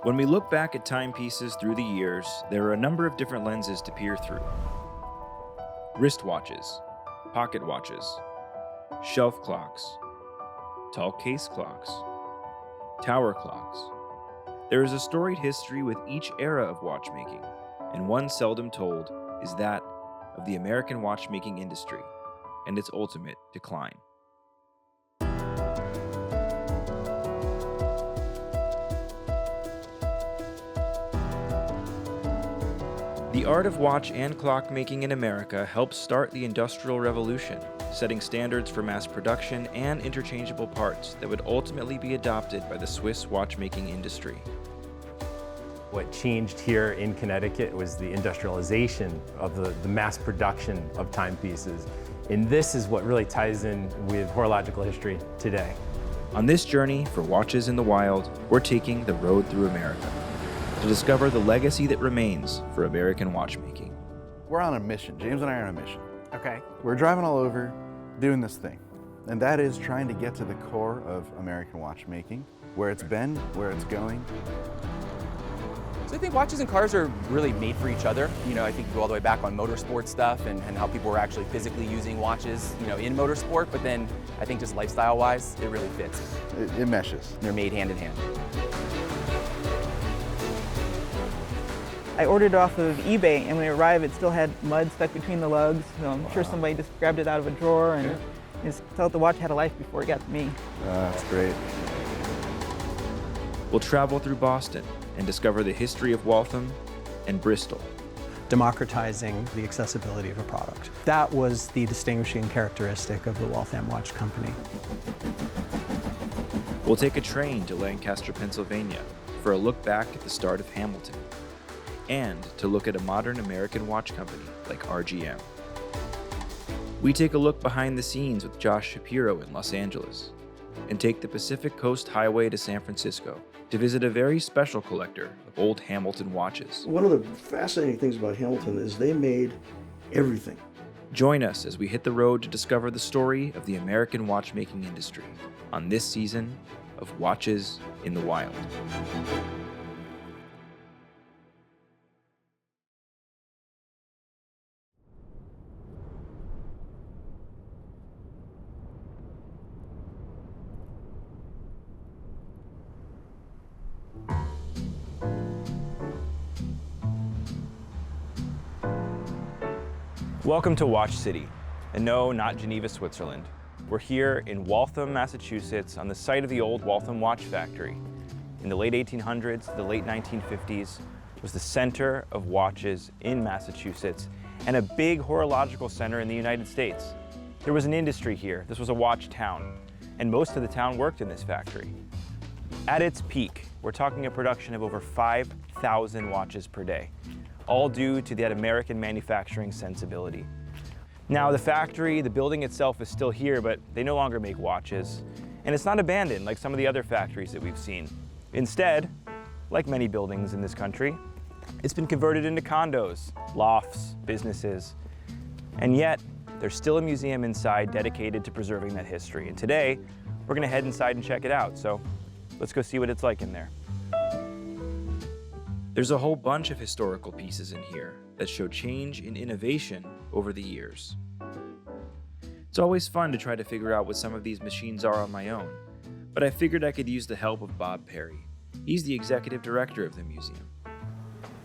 When we look back at timepieces through the years, there are a number of different lenses to peer through. Wristwatches, pocket watches, shelf clocks, tall case clocks, tower clocks. There is a storied history with each era of watchmaking, and one seldom told is that of the American watchmaking industry and its ultimate decline. The art of watch and clock making in America helped start the Industrial Revolution, setting standards for mass production and interchangeable parts that would ultimately be adopted by the Swiss watchmaking industry. What changed here in Connecticut was the industrialization of the mass production of timepieces. And this is what really ties in with horological history today. On this journey for Watches in the Wild, we're taking the road through America to discover the legacy that remains for American watchmaking. We're on a mission. James and I are on a mission. Okay. We're driving all over doing this thing, and that is trying to get to the core of American watchmaking, where it's been, where it's going. So I think watches and cars are really made for each other. You know, I think you go all the way back on motorsport stuff and how people were actually physically using watches, you know, in motorsport, but then I think just lifestyle-wise, it really fits. It meshes. They're made hand in hand. I ordered it off of eBay, and when it arrived, it still had mud stuck between the lugs. So I'm sure somebody just grabbed it out of a drawer and just felt the watch had a life before it got to me. That's great. We'll travel through Boston and discover the history of Waltham and Bristol. Democratizing the accessibility of a product. That was the distinguishing characteristic of the Waltham Watch Company. We'll take a train to Lancaster, Pennsylvania for a look back at the start of Hamilton, and to look at a modern American watch company like RGM. We take a look behind the scenes with Josh Shapiro in Los Angeles, and take the Pacific Coast Highway to San Francisco to visit a very special collector of old Hamilton watches. One of the fascinating things about Hamilton is they made everything. Join us as we hit the road to discover the story of the American watchmaking industry on this season of Watches in the Wild. Welcome to Watch City, and no, not Geneva, Switzerland. We're here in Waltham, Massachusetts, on the site of the old Waltham Watch Factory. In the late 1800s to the late 1950s, was the center of watches in Massachusetts and a big horological center in the United States. There was an industry here. This was a watch town, and most of the town worked in this factory. At its peak, we're talking a production of over 5,000 watches per day, all due to that American manufacturing sensibility. Now, the factory, the building itself is still here, but they no longer make watches. And it's not abandoned like some of the other factories that we've seen. Instead, like many buildings in this country, it's been converted into condos, lofts, businesses. And yet, there's still a museum inside dedicated to preserving that history. And today, we're gonna head inside and check it out. So let's go see what it's like in there. There's a whole bunch of historical pieces in here that show change and innovation over the years. It's always fun to try to figure out what some of these machines are on my own, but I figured I could use the help of Bob Perry. He's the executive director of the museum.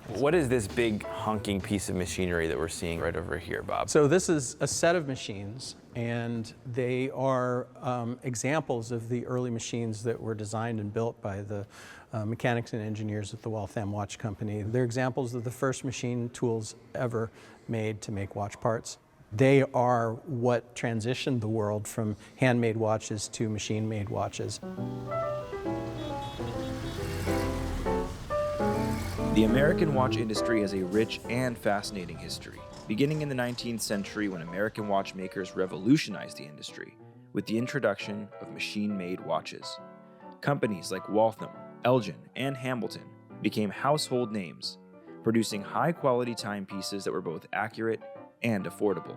What is this big honking piece of machinery that we're seeing right over here, Bob? So this is a set of machines, and they are examples of the early machines that were designed and built by the mechanics and engineers at the Waltham Watch Company. They're examples of the first machine tools ever made to make watch parts. They are what transitioned the world from handmade watches to machine-made watches. The American watch industry has a rich and fascinating history, beginning in the 19th century when American watchmakers revolutionized the industry with the introduction of machine-made watches. Companies like Waltham, Elgin, and Hamilton became household names, producing high-quality timepieces that were both accurate and affordable.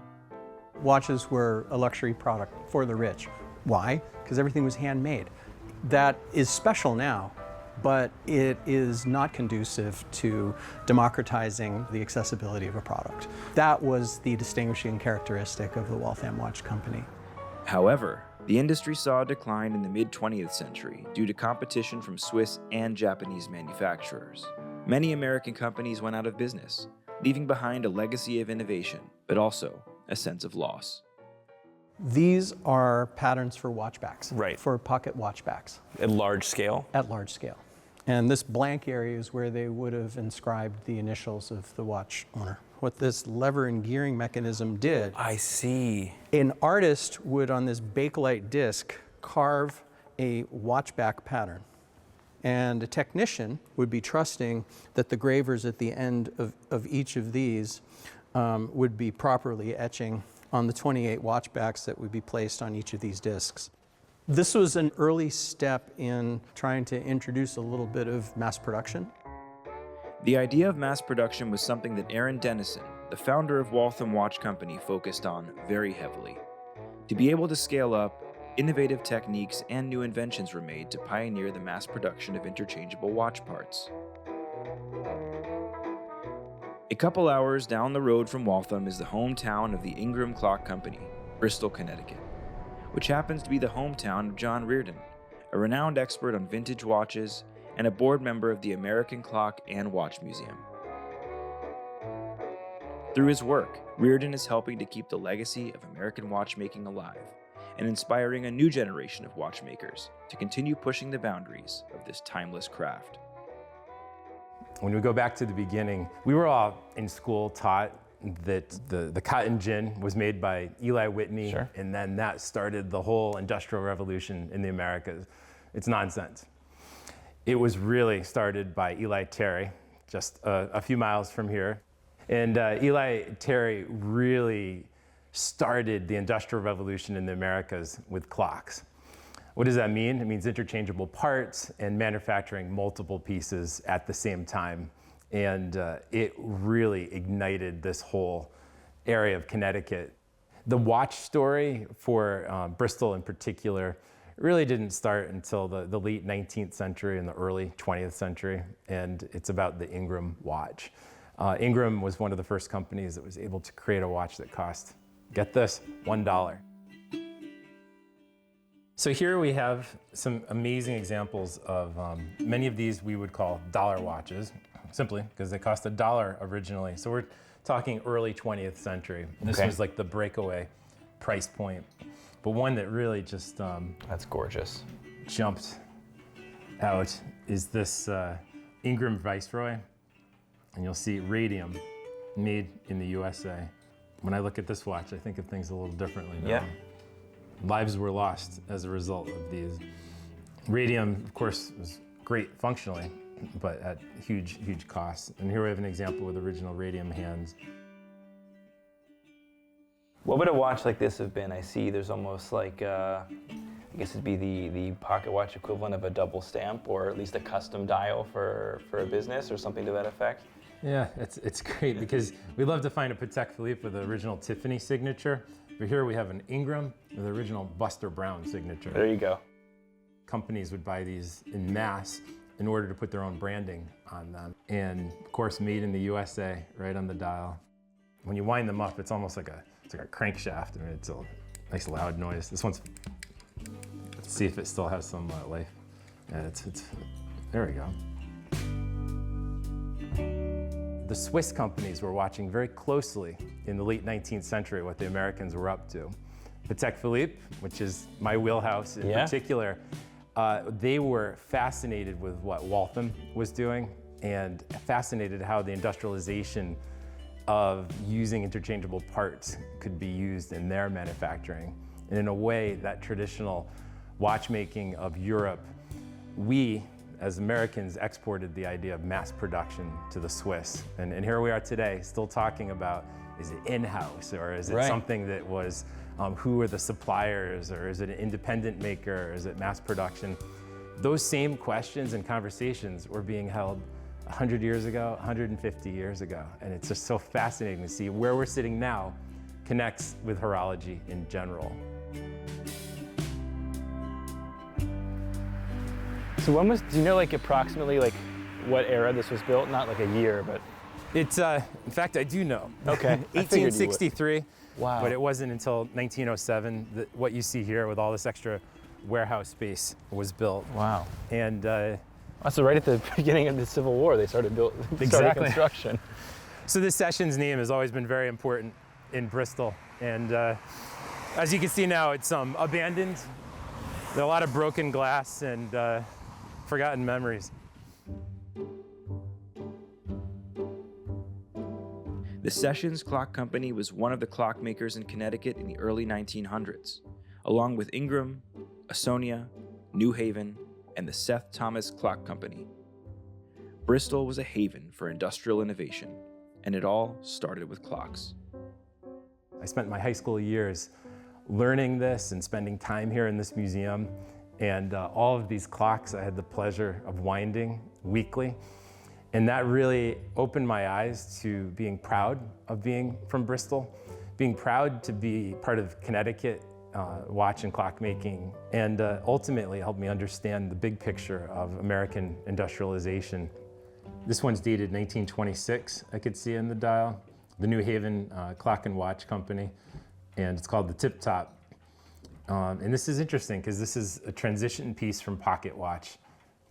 Watches were a luxury product for the rich. Why? Because everything was handmade. That is special now, but it is not conducive to democratizing the accessibility of a product. That was the distinguishing characteristic of the Waltham Watch Company. However, the industry saw a decline in the mid-20th century due to competition from Swiss and Japanese manufacturers. Many American companies went out of business, leaving behind a legacy of innovation, but also a sense of loss. These are patterns for watchbacks, Right. for pocket watchbacks At large scale? at large scale. And this blank area is where they would have inscribed the initials of the watch owner. What this lever and gearing mechanism did, I see. an artist would, on this Bakelite disc, carve a watchback pattern. And a technician would be trusting that the gravers at the end of each of these would be properly etching on the 28 watchbacks that would be placed on each of these discs. This was an early step in trying to introduce a little bit of mass production. The idea of mass production was something that Aaron Dennison, the founder of Waltham Watch Company, focused on very heavily. To be able to scale up, innovative techniques and new inventions were made to pioneer the mass production of interchangeable watch parts. A couple hours down the road from Waltham is the hometown of the Ingram Clock Company, Bristol, Connecticut, which happens to be the hometown of John Reardon, a renowned expert on vintage watches and a board member of the American Clock and Watch Museum. Through his work, Reardon is helping to keep the legacy of American watchmaking alive and inspiring a new generation of watchmakers to continue pushing the boundaries of this timeless craft. When we go back to the beginning, we were all in school taught that the cotton gin was made by Eli Whitney, Sure. and then that started the whole Industrial Revolution in the Americas. It's nonsense. It was really started by Eli Terry, just a few miles from here. And Eli Terry really started the Industrial Revolution in the Americas with clocks. What does that mean? It means interchangeable parts and manufacturing multiple pieces at the same time. And it really ignited this whole area of Connecticut. The watch story for Bristol in particular really didn't start until the late 19th century and the early 20th century, and it's about the Ingram watch. Ingram was one of the first companies that was able to create a watch that cost, get this, $1. So here we have some amazing examples of many of these we would call dollar watches, simply because they cost $1 originally. So we're talking early 20th century. This was like the breakaway price point. But one that really just That's gorgeous. jumped out is this Ingram Viceroy. And you'll see radium made in the USA. When I look at this watch, I think of things a little differently now. Yeah. Lives were lost as a result of these. Radium, of course, was great functionally, but at huge, huge costs. And here we have an example with original radium hands. What would a watch like this have been? I see there's almost like, I guess it'd be the pocket watch equivalent of a double stamp, or at least a custom dial for a business or something to that effect. Yeah, it's great because we love to find a Patek Philippe with the original Tiffany signature. But here we have an Ingram with the original Buster Brown signature. There you go. Companies would buy these in mass in order to put their own branding on them. And of course, made in the USA, right on the dial. When you wind them up, it's almost like a crankshaft. I mean, it's a nice loud noise. This one's, let's see if it still has some life. Yeah, it's there we go. The Swiss companies were watching very closely in the late 19th century what the Americans were up to. Patek Philippe, which is my wheelhouse in particular, they were fascinated with what Waltham was doing and fascinated how the industrialization of using interchangeable parts could be used in their manufacturing. And in a way, that traditional watchmaking of Europe, we, as Americans, exported the idea of mass production to the Swiss. And here we are today, still talking about, is it in-house, or is it something that was, who are the suppliers, or is it an independent maker, or is it mass production? Those same questions and conversations were being held 100 years ago, 150 years ago. And it's just so fascinating to see where we're sitting now connects with horology in general. So when was, do you know like approximately like what era this was built? Not like a year, but. It's, in fact, I do know. Okay. 1863. Wow. But it wasn't until 1907 that what you see here with all this extra warehouse space was built. Wow. And So right at the beginning of the Civil War, they started construction. So this session's name has always been very important in Bristol. And as you can see now, it's abandoned. There are a lot of broken glass and forgotten memories. The Sessions Clock Company was one of the clockmakers in Connecticut in the early 1900s, along with Ingram, Ausonia, New Haven, and the Seth Thomas Clock Company. Bristol was a haven for industrial innovation, and it all started with clocks. I spent my high school years learning this and spending time here in this museum, and all of these clocks I had the pleasure of winding weekly. And that really opened my eyes to being proud of being from Bristol, being proud to be part of Connecticut watch and clockmaking, and ultimately helped me understand the big picture of American industrialization. This one's dated 1926, I could see in the dial, the New Haven Clock and Watch Company, and it's called the Tip Top. And this is interesting because this is a transition piece from pocket watch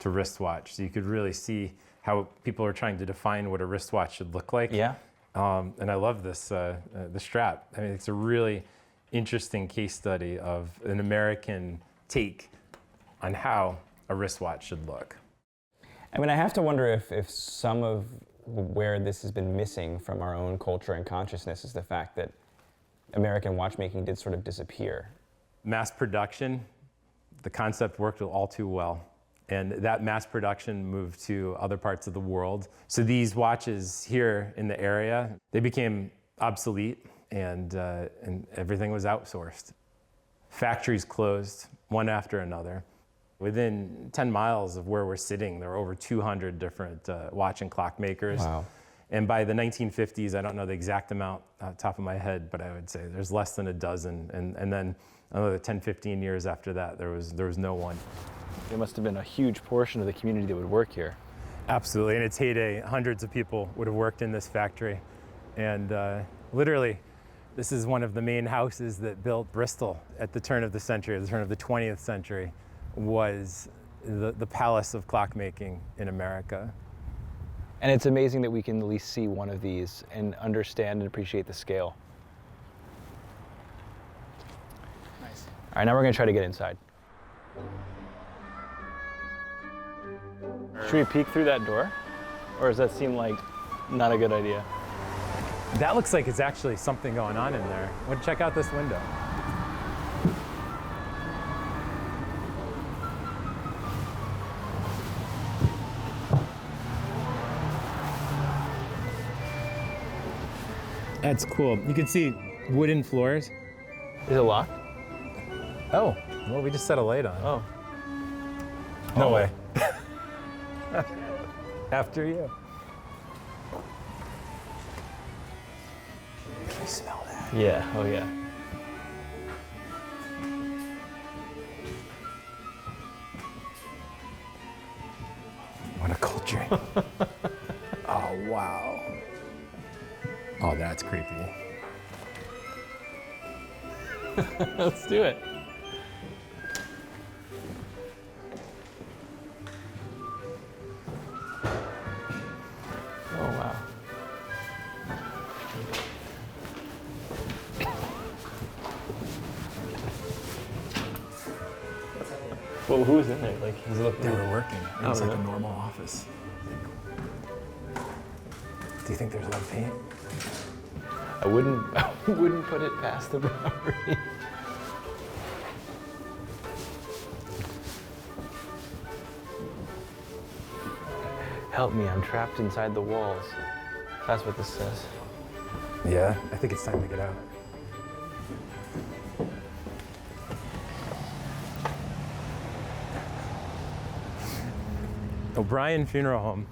to wristwatch, so you could really see how people are trying to define what a wristwatch should look like. Yeah. And I love this, the strap. I mean, it's a really interesting case study of an American take on how a wristwatch should look. I mean, I have to wonder if some of where this has been missing from our own culture and consciousness is the fact that American watchmaking did sort of disappear. Mass production, the concept worked all too well. And that mass production moved to other parts of the world. So these watches here in the area, they became obsolete and everything was outsourced. Factories closed one after another. Within 10 miles of where we're sitting, there were over 200 different watch and clock makers. Wow. And by the 1950s, I don't know the exact amount top of my head, but I would say there's less than a dozen. And then another 10, 15 years after that, there was no one. There must have been a huge portion of the community that would work here. Absolutely. In its heyday, hundreds of people would have worked in this factory. And literally, this is one of the main houses that built Bristol at the turn of the century, the turn of the 20th century, was the palace of clockmaking in America. And it's amazing that we can at least see one of these and understand and appreciate the scale. Nice. All right, now we're going to try to get inside. Should we peek through that door? Or does that seem like not a good idea? That looks like it's actually something going on in there. Well, check out this window. That's cool. You can see wooden floors. Is it locked? Oh, well, we just set a light on. Oh. No way. After you. Can you smell that? Yeah, oh yeah. What a culture. Oh, wow. Oh, that's creepy. Let's do it. Oh, wow. Well, who was in there? Like, does it look They were working. It was like really? a normal office. Do you think there's lead paint? I wouldn't put it past the property. Help me, I'm trapped inside the walls. That's what this says. Yeah, I think it's time to get out. OBrien Funeral Home.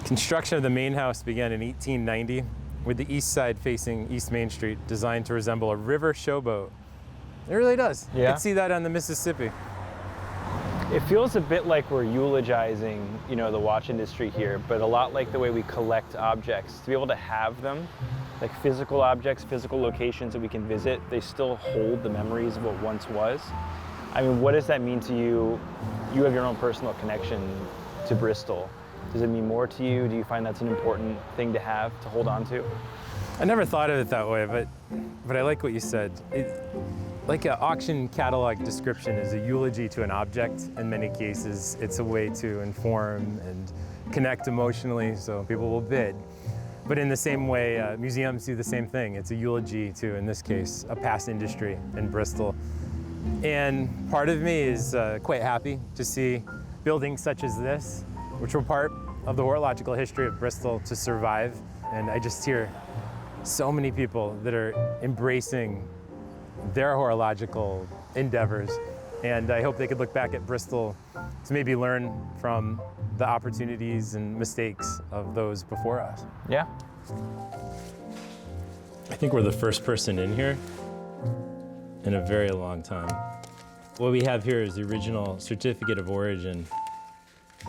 Construction of the main house began in 1890 with the east side facing East Main Street, designed to resemble a river showboat It really does. You Yeah? can see that on the Mississippi. It feels a bit like we're eulogizing, you know, the watch industry here, but a lot like the way we collect objects. To be able to have them, like physical objects, physical locations that we can visit, they still hold the memories of what once was. I mean, what does that mean to you? You have your own personal connection to Bristol. Does it mean more to you? Do you find that's an important thing to have, to hold on to? I never thought of it that way, but I like what you said. Like an auction catalog description is a eulogy to an object. In many cases, it's a way to inform and connect emotionally, so people will bid. But in the same way, museums do the same thing. It's a eulogy to, in this case, a past industry in Bristol. And part of me is quite happy to see buildings such as this, which were part of the horological history of Bristol, to survive. And I just hear so many people that are embracing their horological endeavors. And I hope they could look back at Bristol to maybe learn from the opportunities and mistakes of those before us. Yeah. I think we're the first person in here in a very long time. What we have here is the original certificate of origin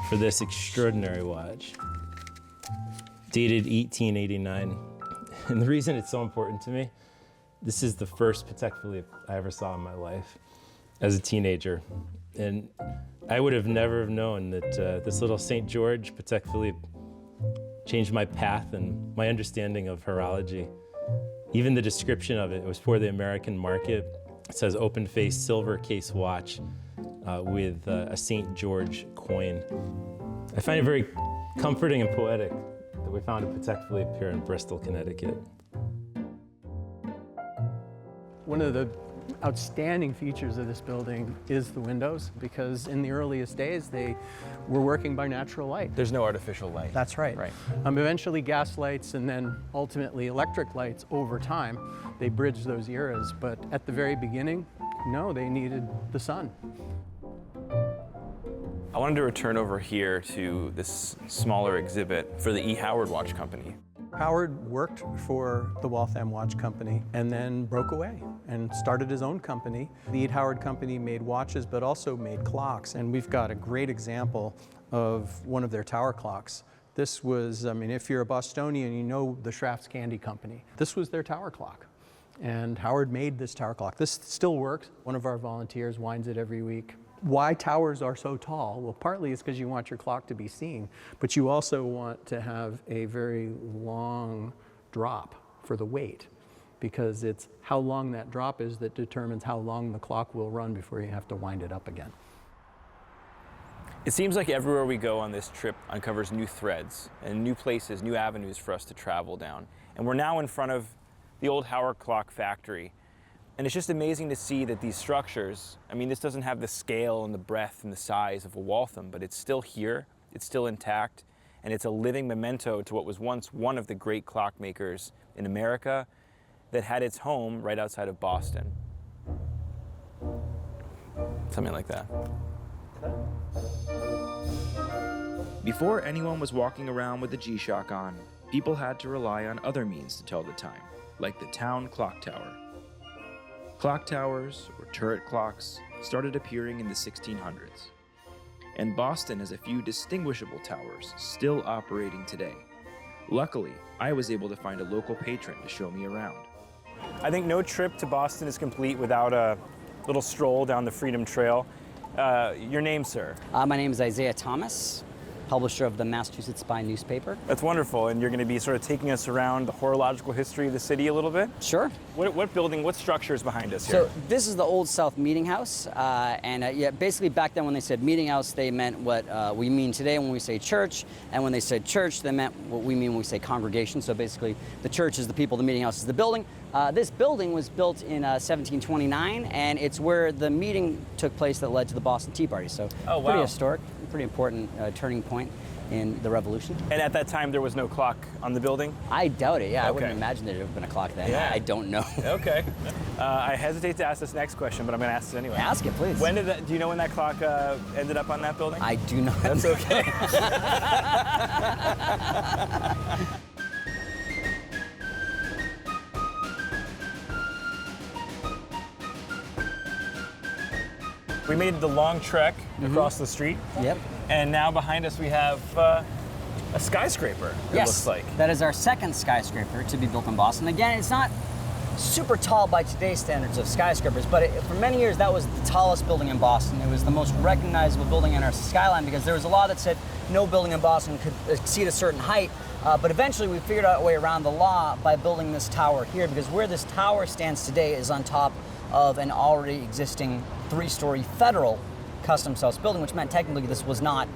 for this extraordinary watch, dated 1889. And the reason it's so important to me, this is the first Patek Philippe I ever saw in my life as a teenager. And I would have never have known that this little St. George Patek Philippe changed my path and my understanding of horology. Even the description of it was for the American market. It says open face silver case watch with a St. George coin. I find it very comforting and poetic that we found a Patek Philippe here in Bristol, Connecticut. One of the outstanding features of this building is the windows, because in the earliest days they were working by natural light. There's no artificial light. That's right. Right. Eventually gas lights and then ultimately electric lights over time. They bridged those eras, but at the very beginning, no, they needed the sun. I wanted to return over here to this smaller exhibit for the E. Howard Watch Company. Howard worked for the Waltham Watch Company and then broke away and started his own company. The E. Howard Company made watches but also made clocks, and we've got a great example of one of their tower clocks. This was, I mean, if you're a Bostonian, you know the Schrafft's Candy Company. This was their tower clock, and Howard made this tower clock. This still works. One of our volunteers winds it every week. Why towers are so tall? Well, partly it's because you want your clock to be seen, but you also want to have a very long drop for the weight, because it's how long that drop is that determines how long the clock will run before you have to wind it up again. It seems like everywhere we go on this trip uncovers new threads and new places, new avenues for us to travel down. And we're now in front of the old Howard Clock factory. And it's just amazing to see that these structures, I mean, this doesn't have the scale and the breadth and the size of a Waltham, but it's still here, it's still intact, and it's a living memento to what was once one of the great clockmakers in America that had its home right outside of Boston. Something like that. Before anyone was walking around with the G-Shock on, people had to rely on other means to tell the time, like the town clock tower. Clock towers, or turret clocks, started appearing in the 1600s. And Boston has a few distinguishable towers still operating today. Luckily, I was able to find a local patron to show me around. I think no trip to Boston is complete without a little stroll down the Freedom Trail. Your name, sir? My name is Isaiah Thomas, publisher of the Massachusetts Spy newspaper. That's wonderful, and you're going to be sort of taking us around the horological history of the city a little bit? Sure. What building, what structure is behind us here? So this is the Old South Meeting House, yeah, basically back then when they said meeting house, they meant what we mean today when we say church, and when they said church, they meant what we mean when we say congregation. So basically, the church is the people, the meeting house is the building. This building was built in 1729, and it's where the meeting took place that led to the Boston Tea Party. So pretty historic, pretty important turning point in the Revolution. And at that time, there was no clock on the building? I doubt it, yeah. Okay. I wouldn't imagine there would have been a clock then. Yeah. I don't know. Okay. I hesitate to ask this next question, but I'm going to ask it anyway. Ask it, please. When did do you know when that clock ended up on that building? I do not. That's okay. We made the long trek across the street. Yep. And now behind us we have a skyscraper, it Yes, looks like. that is our second skyscraper to be built in Boston. Again, it's not super tall by today's standards of skyscrapers, but for many years that was the tallest building in Boston. It was the most recognizable building in our skyline because there was a law that said no building in Boston could exceed a certain height. But eventually we figured out a way around the law by building this tower here, because where this tower stands today is on top of an already existing 3-story federal customs house building, which meant technically this was not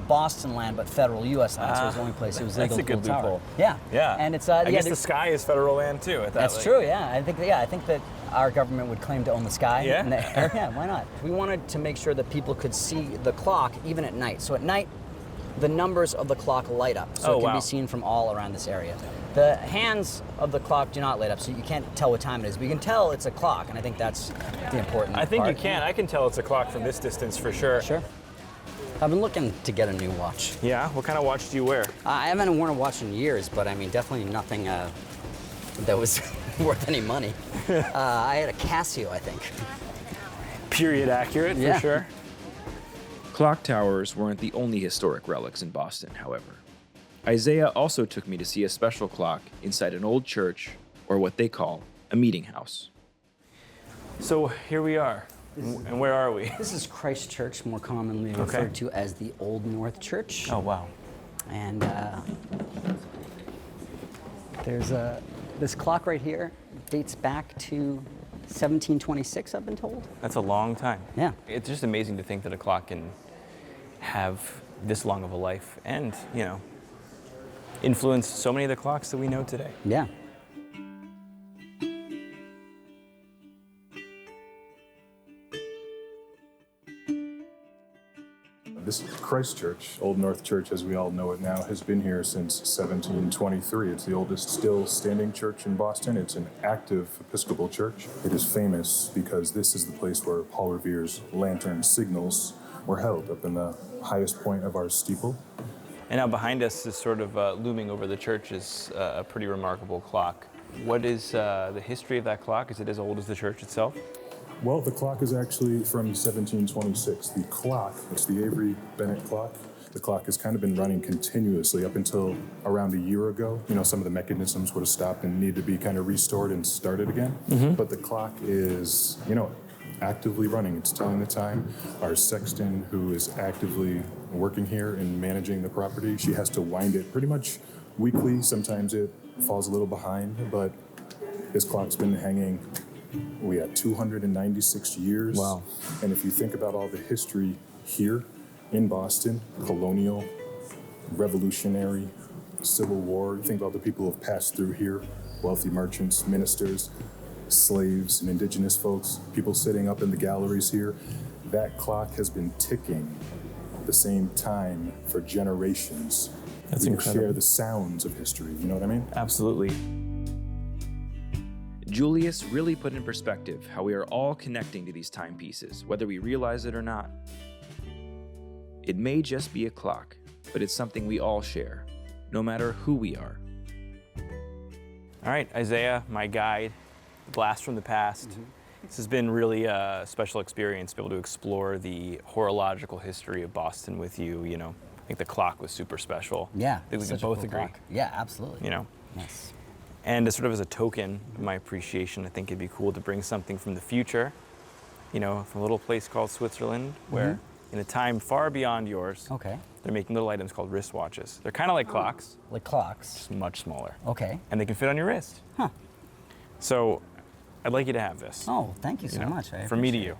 Boston land, but federal U.S. land. So it was the only place it was legal That's a to good build a tower. loophole. Yeah. Yeah. And it's I guess the sky is federal land too. That's true. Yeah. I think that our government would claim to own the sky. Yeah? And yeah. Why not? We wanted to make sure that people could see the clock even at night. So at night, the numbers of the clock light up, so it can be seen from all around this area. The hands of the clock do not light up, so you can't tell what time it is. But you can tell it's a clock, and I think that's the important part. I think you can. I can tell it's a clock from this distance for sure. Sure. I've been looking to get a new watch. Yeah? What kind of watch do you wear? I haven't worn a watch in years, but I mean, definitely nothing that was worth any money. I had a Casio, I think. Period accurate, for sure. Clock towers weren't the only historic relics in Boston, however. Isaiah also took me to see a special clock inside an old church, or what they call a meeting house. So here we are. And where are we? This is Christ Church, more commonly referred to as the Old North Church. Oh, wow. And there's this clock right here dates back to 1726, I've been told. That's a long time. Yeah. It's just amazing to think that a clock can have this long of a life and, influence so many of the clocks that we know today. Yeah. This Christ Church, Old North Church as we all know it now, has been here since 1723. It's the oldest still standing church in Boston. It's an active Episcopal church. It is famous because this is the place where Paul Revere's lantern signals were held, up in the highest point of our steeple. And now behind us is sort of looming over the church is a pretty remarkable clock. What is the history of that clock? Is it as old as the church itself? Well, the clock is actually from 1726. The clock, it's the Avery Bennett clock. The clock has kind of been running continuously up until around a year ago. Some of the mechanisms would have stopped and needed to be kind of restored and started again. But the clock is, actively running. It's telling the time. Our sexton, who is actively working here and managing the property, she has to wind it pretty much weekly. Sometimes it falls a little behind, but this clock's been hanging, we had 296 years. Wow. And if you think about all the history here in Boston, colonial, revolutionary, Civil War, you think about the people who have passed through here, wealthy merchants, ministers, slaves, and indigenous folks, people sitting up in the galleries here, that clock has been ticking at the same time for generations. That's we incredible. share the sounds of history, you know what I mean? Absolutely. Julius really put in perspective how we are all connecting to these timepieces, whether we realize it or not. It may just be a clock, but it's something we all share, no matter who we are. All right, Isaiah, my guide, blast from the past. This has been really a special experience to be able to explore the horological history of Boston with you. I think the clock was super special. Yeah. I think we can such a both cool agree. clock. Yeah, absolutely. Yes. And as a token of my appreciation, I think it'd be cool to bring something from the future, from a little place called Switzerland, where in a time far beyond yours, they're making little items called wristwatches. They're kind of like clocks. Like clocks? Just much smaller. Okay. And they can fit on your wrist. Huh. So I'd like you to have this. Oh, thank you so much. From me to you.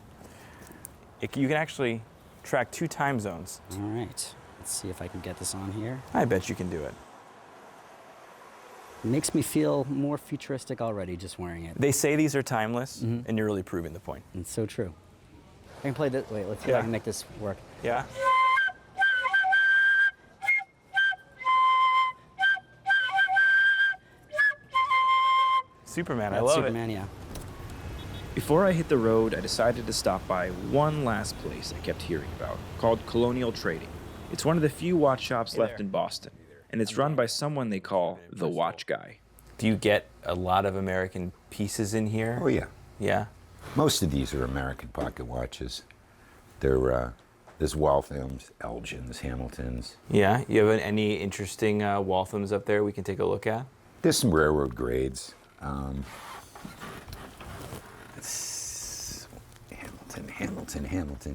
You can actually track 2 time zones. All right. Let's see if I can get this on here. I bet you can do it. It makes me feel more futuristic already just wearing it. They say these are timeless, and you're really proving the point. It's so true. I can play this. Wait, let's see if I can make this work. Yeah? Superman, I love Superman, it. Yeah. Before I hit the road, I decided to stop by one last place I kept hearing about, called Colonial Trading. It's one of the few watch shops left in Boston, and it's run by someone they call the Watch Guy. Do you get a lot of American pieces in here? Oh, yeah. Yeah? Most of these are American pocket watches. There's Walthams, Elgins, Hamiltons. Yeah, you have any interesting Walthams up there we can take a look at? There's some railroad grades.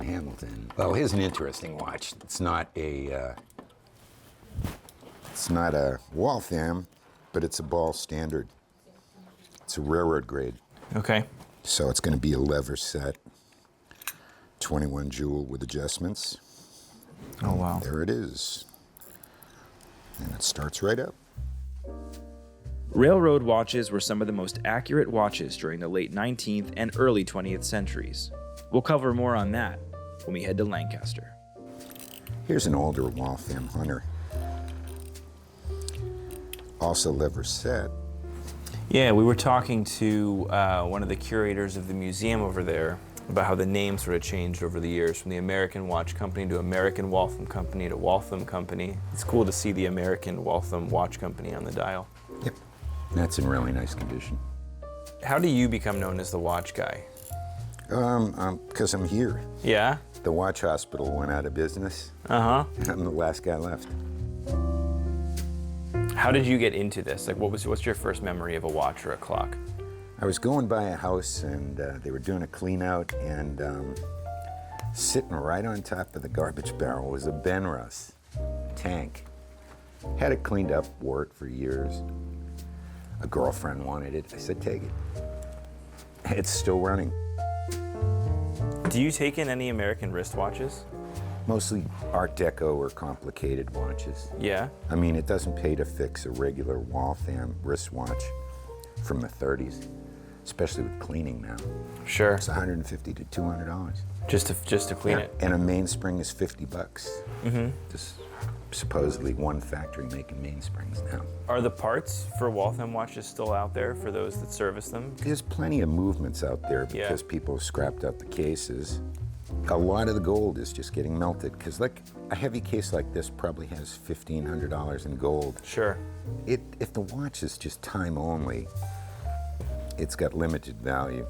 Hamilton. Well, here's an interesting watch. It's not a Waltham, but it's a ball standard. It's a railroad grade. Okay. So it's going to be a lever set, 21 jewel with adjustments. Oh, wow. There it is. And it starts right up. Railroad watches were some of the most accurate watches during the late 19th and early 20th centuries. We'll cover more on that when we head to Lancaster. Here's an older Waltham Hunter. Also lever set. Yeah, we were talking to one of the curators of the museum over there about how the name sort of changed over the years from the American Watch Company to American Waltham Company to Waltham Company. It's cool to see the American Waltham Watch Company on the dial. Yep, that's in really nice condition. How do you become known as the watch guy? Because I'm here. Yeah? The watch hospital went out of business. Uh-huh. I'm the last guy left. How did you get into this? Like, what's your first memory of a watch or a clock? I was going by a house and they were doing a clean out, and sitting right on top of the garbage barrel was a Benrus tank. Had it cleaned up, wore it for years. A girlfriend wanted it. I said, take it. It's still running. Do you take in any American wristwatches? Mostly Art Deco or complicated watches. Yeah? I mean, it doesn't pay to fix a regular Waltham wristwatch from the 30s, especially with cleaning now. Sure. It's $150 to $200. Just to clean it? And a mainspring is $50. Mm-hmm. Just supposedly one factory making mainsprings now. Are the parts for Waltham watches still out there for those that service them? There's plenty of movements out there because people have scrapped out the cases. A lot of the gold is just getting melted because, like, a heavy case like this probably has $1,500 in gold. Sure. If the watch is just time only, it's got limited value.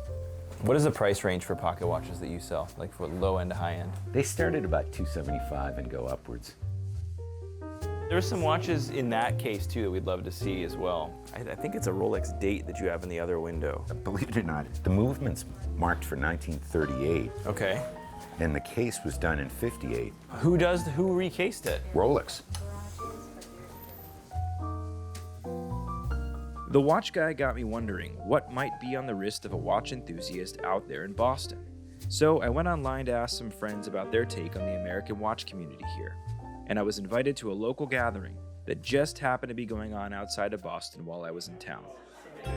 What is the price range for pocket watches that you sell, like for low end to high end? They start at about $275 and go upwards. There's some watches in that case too that we'd love to see as well. I think it's a Rolex date that you have in the other window. Believe it or not, the movement's marked for 1938. Okay. And the case was done in '58. Who recased it? Rolex. The watch guy got me wondering what might be on the wrist of a watch enthusiast out there in Boston. So I went online to ask some friends about their take on the American watch community here. And I was invited to a local gathering that just happened to be going on outside of Boston while I was in town. You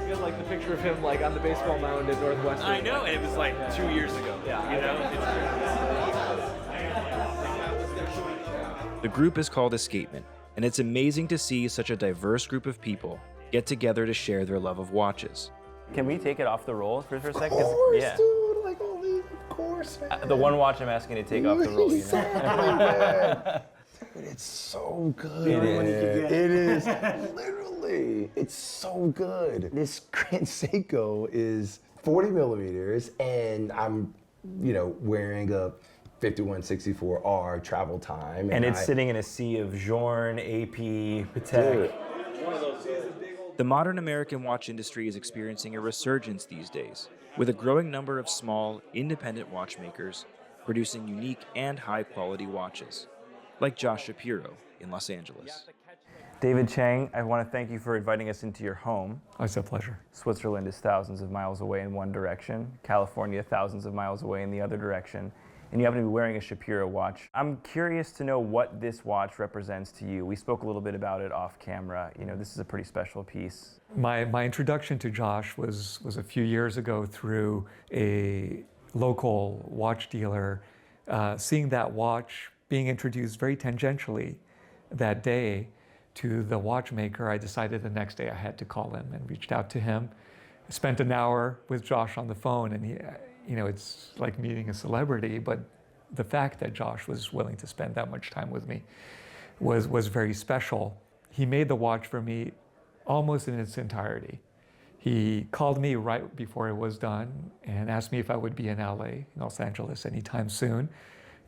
got like the picture of him like on the baseball mound at Northwestern. I know, and it was like 2 years ago. Yeah, you know? The group is called Escapement, and it's amazing to see such a diverse group of people get together to share their love of watches. Can we take it off the roll for a second? Of course, yeah. dude. Like, of course, man. The one watch I'm asking to take off the roll. You know? Dude, it's so good. It is. It is. Literally. It's so good. This Grand Seiko is 40 millimeters, and I'm, wearing a 5164R travel time. And it's sitting in a sea of Journe, AP, Patek. The modern American watch industry is experiencing a resurgence these days, with a growing number of small, independent watchmakers producing unique and high-quality watches, like Josh Shapiro in Los Angeles. David Chang, I want to thank you for inviting us into your home. Oh, it's a pleasure. Switzerland is thousands of miles away in one direction, California thousands of miles away in the other direction, and you happen to be wearing a Shapiro watch. I'm curious to know what this watch represents to you. We spoke a little bit about it off camera. This is a pretty special piece. My introduction to Josh was a few years ago through a local watch dealer, seeing that watch being introduced very tangentially that day to the watchmaker. I decided the next day I had to call him and reached out to him. I spent an hour with Josh on the phone, and he, it's like meeting a celebrity, but the fact that Josh was willing to spend that much time with me was very special. he made the watch for me almost in its entirety. He called me right before it was done and asked me if I would be in LA, in Los Angeles, anytime soon.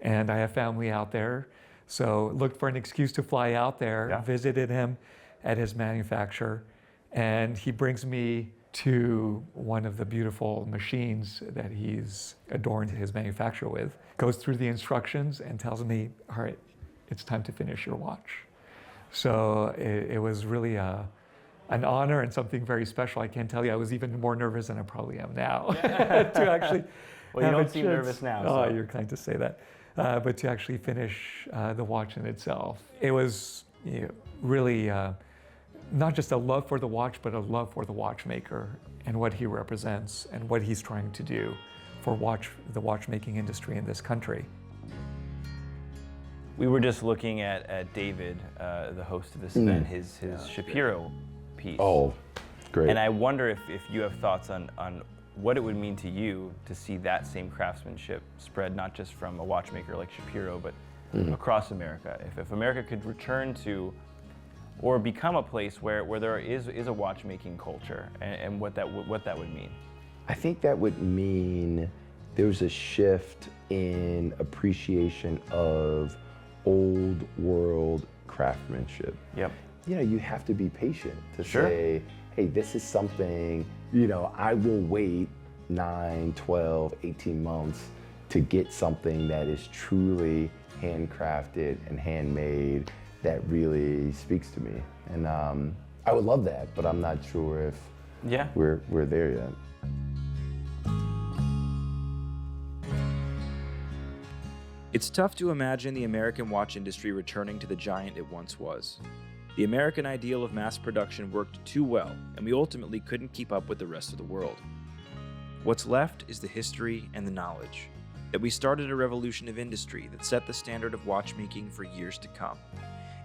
And I have family out there, so looked for an excuse to fly out there, visited him at his manufacturer, and he brings me to one of the beautiful machines that he's adorned his manufacturer with, goes through the instructions and tells me, all right, it's time to finish your watch. So it was really an honor and something very special. I can't tell you, I was even more nervous than I probably am now to actually. Well, you don't seem nervous now. Oh, So. you're kind to say that. But to actually finish the watch in itself, it was really not just a love for the watch, but a love for the watchmaker and what he represents and what he's trying to do for the watchmaking industry in this country. We were just looking at David, the host of this event, his Shapiro piece. Oh, great. And I wonder if you have thoughts on what it would mean to you to see that same craftsmanship spread not just from a watchmaker like Shapiro, but across America. If America could return to or become a place where there is a watchmaking culture, and what that would mean. I think that would mean there's a shift in appreciation of old world craftsmanship. Yep. You know, you have to be patient to say, hey, this is something, you know, I will wait 9, 12, 18 months to get something that is truly handcrafted and handmade that really speaks to me. And I would love that, but I'm not sure if we're there yet. It's tough to imagine the American watch industry returning to the giant it once was. The American ideal of mass production worked too well, and we ultimately couldn't keep up with the rest of the world. What's left is the history and the knowledge, that we started a revolution of industry that set the standard of watchmaking for years to come,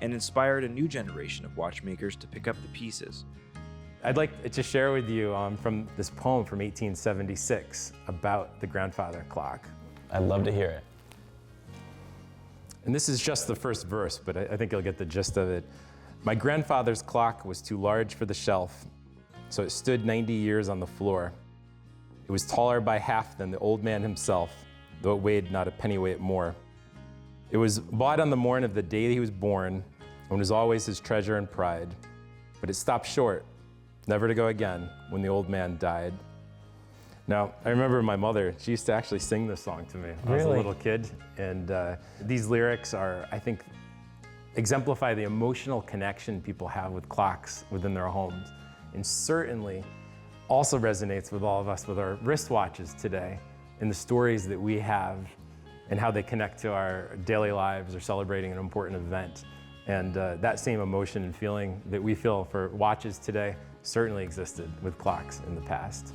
and inspired a new generation of watchmakers to pick up the pieces. I'd like to share with you from this poem from 1876 about the grandfather clock. I'd love to hear it. And this is just the first verse, but I think you'll get the gist of it. My grandfather's clock was too large for the shelf, so it stood 90 years on the floor. It was taller by half than the old man himself, though it weighed not a pennyweight more. It was bought on the morn of the day he was born, and was always his treasure and pride. But it stopped short, never to go again, when the old man died. Now, I remember my mother, she used to actually sing this song to me when I was a little kid. And these lyrics are, I think, exemplify the emotional connection people have with clocks within their homes. And certainly also resonates with all of us with our wristwatches today and the stories that we have and how they connect to our daily lives or celebrating an important event. And that same emotion and feeling that we feel for watches today certainly existed with clocks in the past.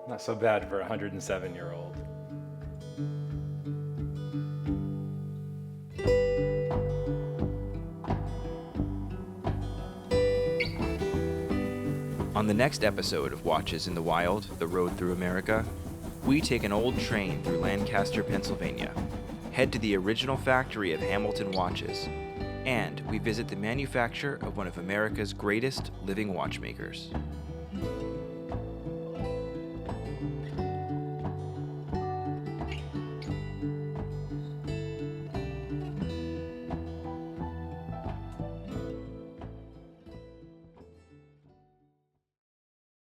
Not so bad for a 107-year-old. On the next episode of Watches in the Wild, The Road Through America, we take an old train through Lancaster, Pennsylvania, head to the original factory of Hamilton watches, and we visit the manufacture of one of America's greatest living watchmakers.